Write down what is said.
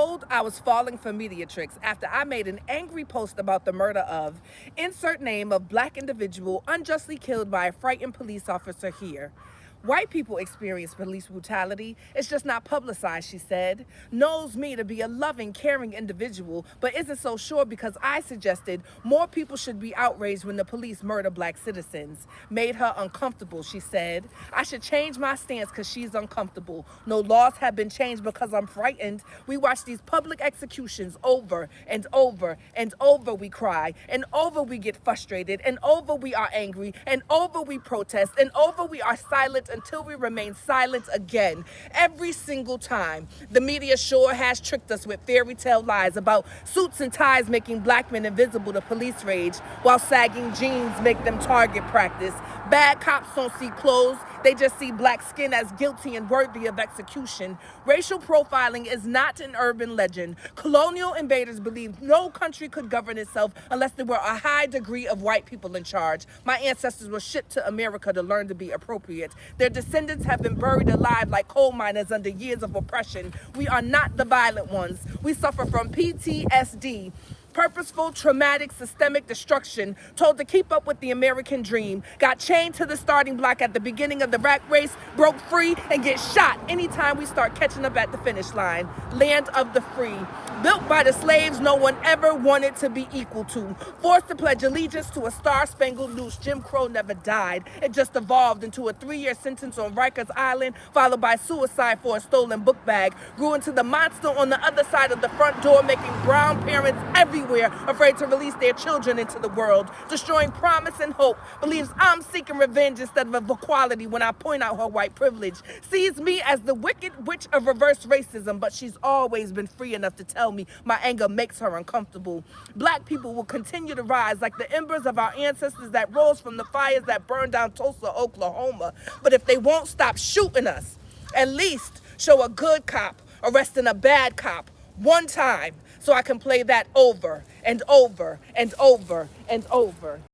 told I was falling for media tricks after I made an angry post about the murder of insert name of black individual unjustly killed by a frightened police officer here. White people experience police brutality. It's just not publicized, she said. Knows me to be a loving, caring individual, but isn't so sure because I suggested more people should be outraged when the police murder black citizens. Made her uncomfortable, she said. I should change my stance because she's uncomfortable. No laws have been changed because I'm frightened. We watch these public executions over and over and over, we cry, and over we get frustrated, and over we are angry, and over we protest, and over we are silent until we remain silent again. Every single time. The media sure has tricked us with fairy tale lies about suits and ties making black men invisible to police rage, while sagging jeans make them target practice. Bad cops don't see clothes, they just see black skin as guilty and worthy of execution. Racial profiling is not an urban legend. Colonial invaders believed no country could govern itself unless there were a high degree of white people in charge. My ancestors were shipped to America to learn to be appropriate. Their descendants have been buried alive like coal miners under years of oppression. We are not the violent ones. We suffer from PTSD. Purposeful, traumatic, systemic destruction, told to keep up with the American dream, got chained to the starting block at the beginning of the rat race, broke free, and get shot anytime we start catching up at the finish line. Land of the free. Built by the slaves no one ever wanted to be equal to. Forced to pledge allegiance to a star-spangled noose, Jim Crow never died. It just evolved into a 3-year sentence on Rikers Island, followed by suicide for a stolen book bag. Grew into the monster on the other side of the front door, making brown parents everywhere afraid to release their children into the world. Destroying promise and hope. Believes I'm seeking revenge instead of equality when I point out her white privilege. Sees me as the wicked witch of reverse racism, but she's always been free enough to tell me my anger makes her uncomfortable. Black people will continue to rise like the embers of our ancestors that rose from the fires that burned down Tulsa, Oklahoma. But if they won't stop shooting us, at least show a good cop arresting a bad cop one time so I can play that over and over and over and over.